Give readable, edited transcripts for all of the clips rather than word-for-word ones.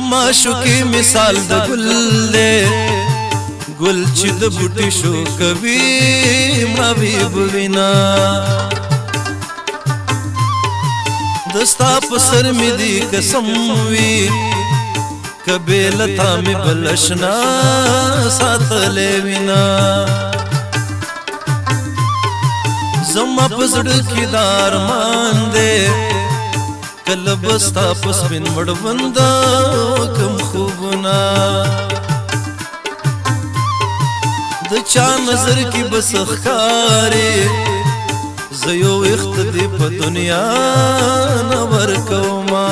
زما شوکی مثال د ګل دی ګل چې د بوټي شو کوي مړاوي بوینا دستا په سر مې دی قسم وي کبه لتا مې بلشنا ساتلې وینا زما په زړه کې دار مان دې کله بستا پس بن مړوند کم خوبنا د چا نظر کې بس خارې زيو وخت دې په دنیا نور کوما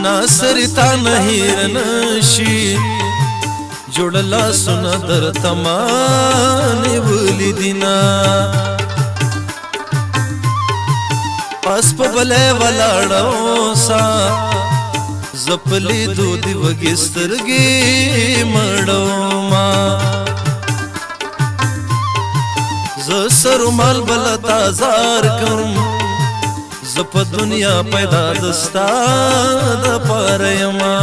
ناصر تا نهیر نشي جوړلا سن در تمانه ولي دینا پس په بلې ولاړو سا زپلی دود وګسترګي مړو ما ز سر مال بلتا زار کوم زپ دنیا پیدا دستا د پرېما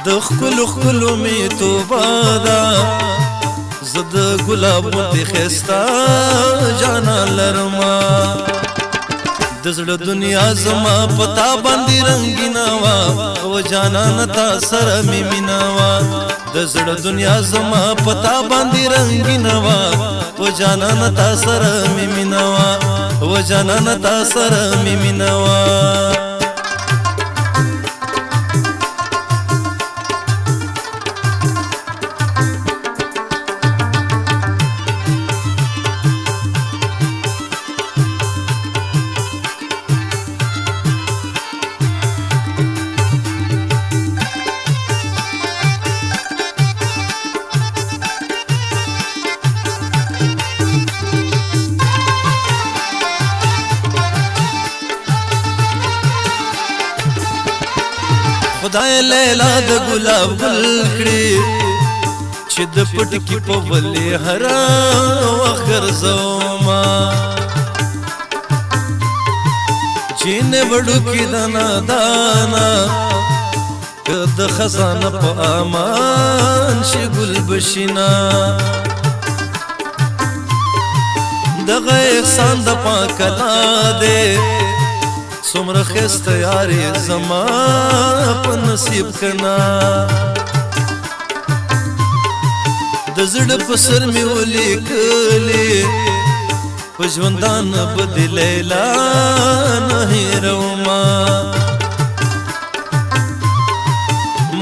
د خلو خلو می توبادا زد گلاب تی خستا جانا لرما دزړه دنیا زما پتا باندې رنگینا وا او جانا نتا سر می میناوا دزړه دنیا زما پتا باندې رنگینا وا او جانا نتا سر می میناوا او جانا نتا سر می میناوا خدای لیلا د ګلاب ګل کړي چې د پټ کې په ولې هرا وخر زوما چین وړو کې دانا دانا د خزانه په امان شي ګل بشینا دغه احسان د پاکلا دے سمر خست یاری زما په نصیب کنا د زړه په سر می ولیکلې په ژوندان بدلیلا نه روما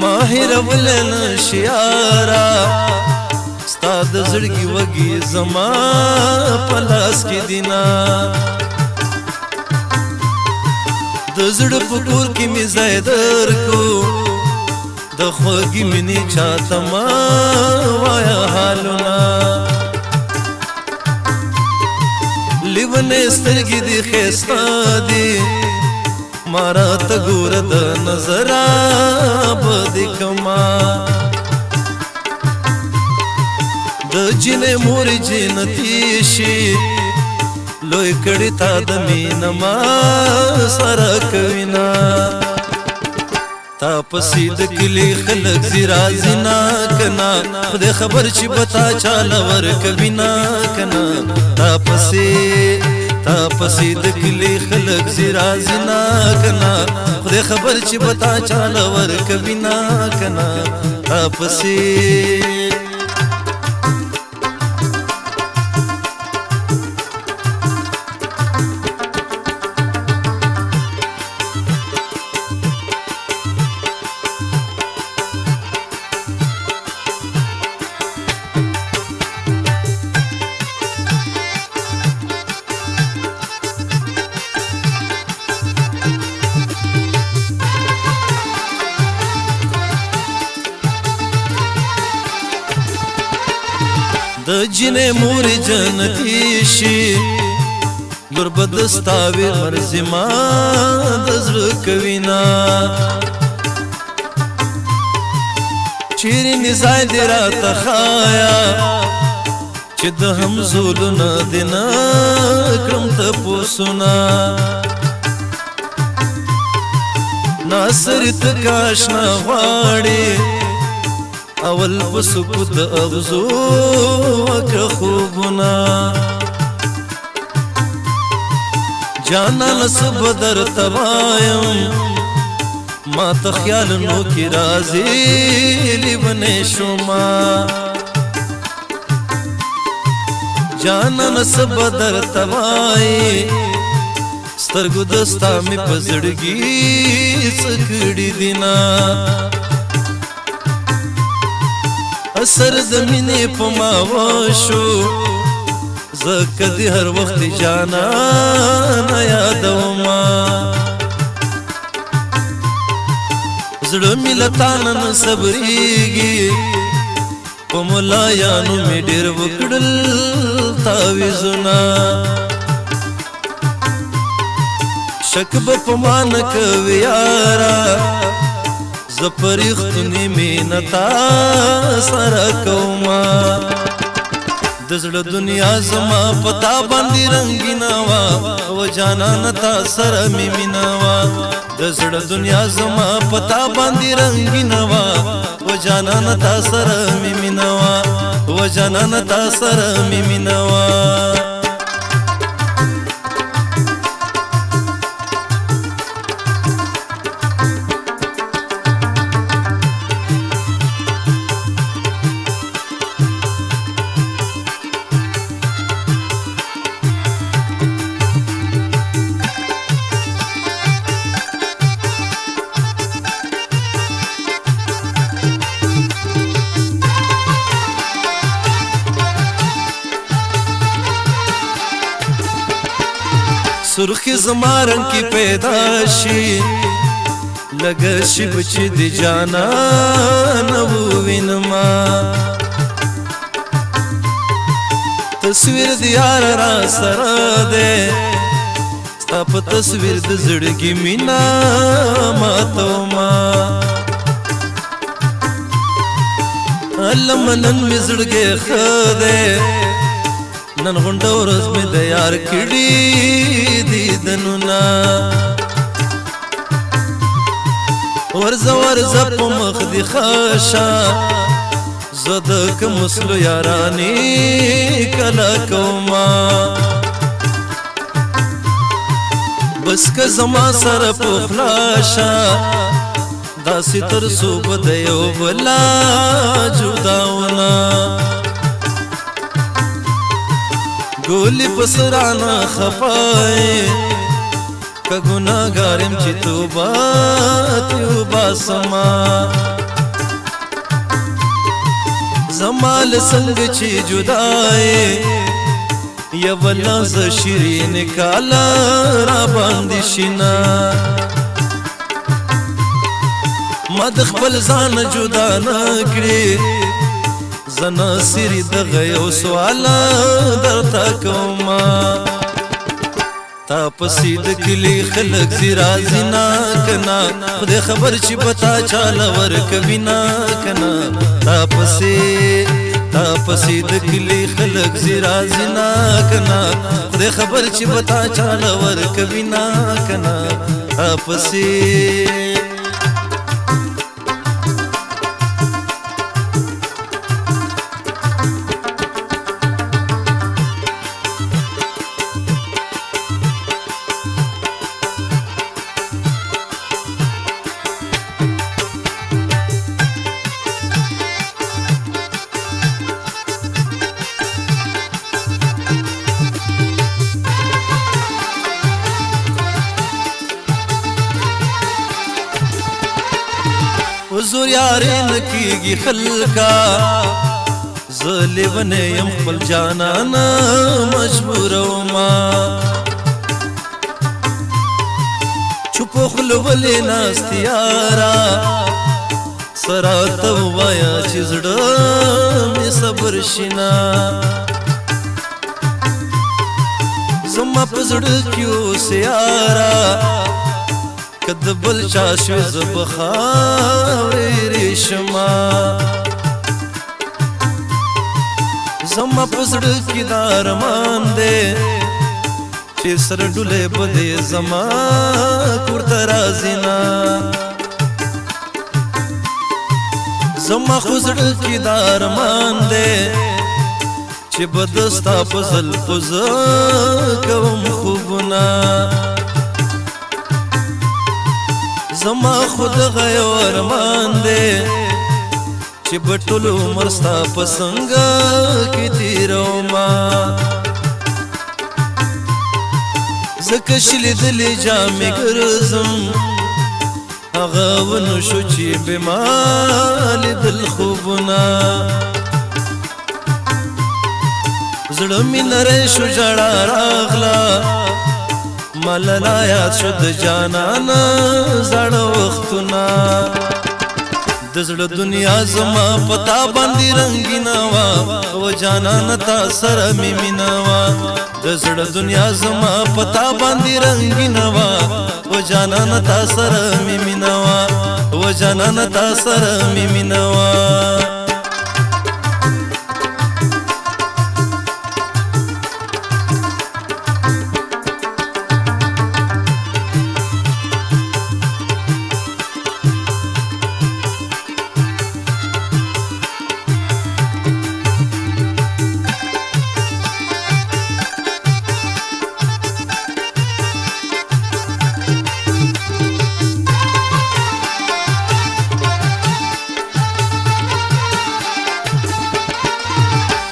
ماهر ولن شیارا ستاد زړګي وږي زما په لاس کې دینا د زړه په کور کې می زیدر کو د خوږی منی چاته ما وایا حالنا لیونه سترګې دي خستا دي مارا ته ګور د نظر ابد کما د جنې مور جنتی شي لوی کړي تا د مینه ما سره کوینا تا پسید کلی خلق زیرا زنا کنا خدای خبر چې بتا چاله ور کوینا کنا تا پسید کلی خلق زیرا زنا کنا خدای خبر چې بتا چاله ور کوینا کنا تا پسید د جنې مور جنتی شي لور بدستاوي مرزما د زړه کوینا چیرې نزای دې را تخایا چې چې د همزولونه دې نه کړم تپوسونه ناصر ته کاشنا غواړې اول په سکوت د اغزو وکړه خوبونه جانانه څه به درته وایم ما ته خیال نو کې راځې لیونی شوما جانانه څه به درته وایې سترګو د ستا مې په زړګي څه کړي دینه اثر د مینې په ما وشو زکه دې هر وخت جانانه یادومه زړه مې له تا نه نه صبرېږي په ملایانو مې ډېر وکړل تعویذونه شک به په ما نه کوي یاره زه په رښتونې مینه تا سره کومه د زړه دنیا زما په تا باندې رنګینه وه و جانانه تا سره مې مینه وه د زړه دنیا زما په تا باندې رنګینه وه و جانانه تا سره مې مینه وه و جانانه تا سره مې مینه وه سرخی زما رنگ کی پیدا شي لگه شي بچی دی جانان ووینما تصویر دی یار را سره ده ستا په تصویر د زړګي مینا ماتوما المنن می زړګي خده نن غونډه ورځ مې د یار کړي دیدنونه ورځه ورځه په مخ دې خاشه زه د کمسلو یارانې کله کومه بس که زما سره پخلاشه داسې تر څو به د یو بلا جداونه ګولې په سرانه خفای که ګناهګار یم چې توبه وباسمه زما له څنګه چې جدا یې یوه لحظه شیرین کاله راباندې شینه ما د خپل ځان جدا نه کړې زه ناصري دغه یو سواله درته کومه تا پسې د کلي خلک ځي راځي نه که نه خدای خبر چې به تا چاله ورکوي نه که نه تا پسې د کلي خلک ځي راځي نه که نه خدای خبر چې به تا چاله ورکوي نه که نه تا پسې حضور یارې نه کېږي خلکا زه لیونی یم خپل جانانه مجبورومه چوپو خوله ولې ناست یاره څه راته ووایه چې زړه مې صبر شي نه زما په زړه کې اوس یاره که د بل چا شوې زه به خاورې ریشمه زما پسړ کې دار مان دې چې سر ډولې بده زما کور ترازینا زما خوزړ کې دار مان دې چې بدستا پزل پز کوم خوبنا زما خود غيو ارمان دې چې بټول عمر ستا پسنګ کې تیرو ما زکه شل دل جامې ګرځم هغه ونو شو چې بمال دل خوبنا زړه مې نری شو جړا راغلا مللا یاد شو د جانان زړه وختونه د زړه دنیا زما پتا باندې رنگینا وا او جانان تا سره مې مینا وا د زړه دنیا زما پتا باندې رنگینا وا او جانان تا سره مې مینا وا او جانان تا سره مې مینا وا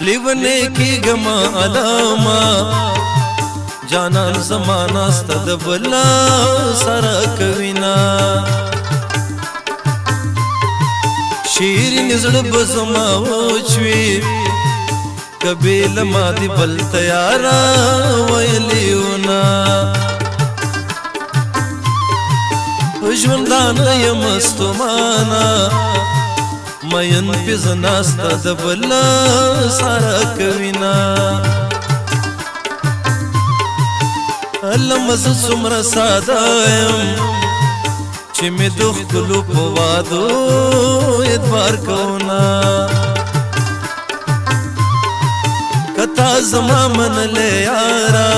لیونه کی گما علاما جانان زمانہ ستد بلا سرا کوینا شیر نزړ بزما وچوي کبیل ما دی بل تیارا ویلیونا ژوندان یم مستمانا مین پزناستا د بلا سارا کوینا علمز سمر سادایم چې می دخ کلو پوادو ادبار کونا کتا زما من لے یارا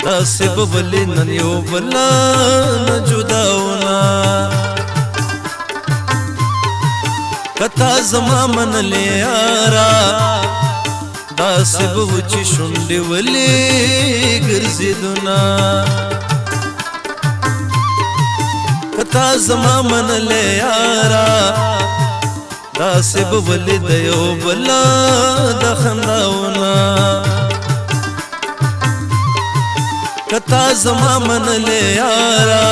داسب بلی نن یو بلا نجداونا کتا زما من لے یارا داسب وچی شنڈی ولی گرزیدونا کتا زما من لے یارا داسب ولی دیو بلا دخنداونا کتا زما من لے یارا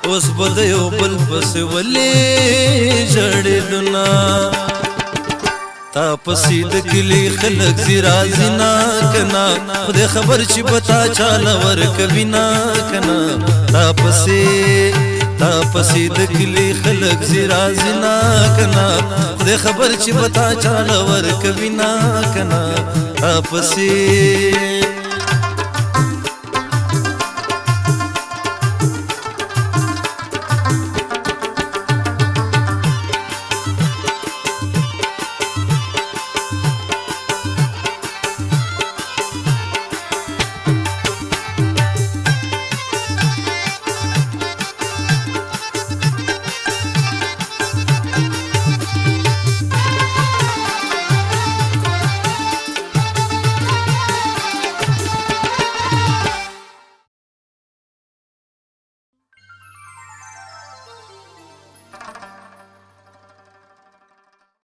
اوس بدیو بل پس ولی جړېدنا تا پسید کلی خلق زیرا زنا کنا خدای خبر چې بتا چاله ور کبینا کنا تا پسید کلی خلق زیرا زنا کنا خدای خبر چې بتا چاله ور کبینا کنا تا پسید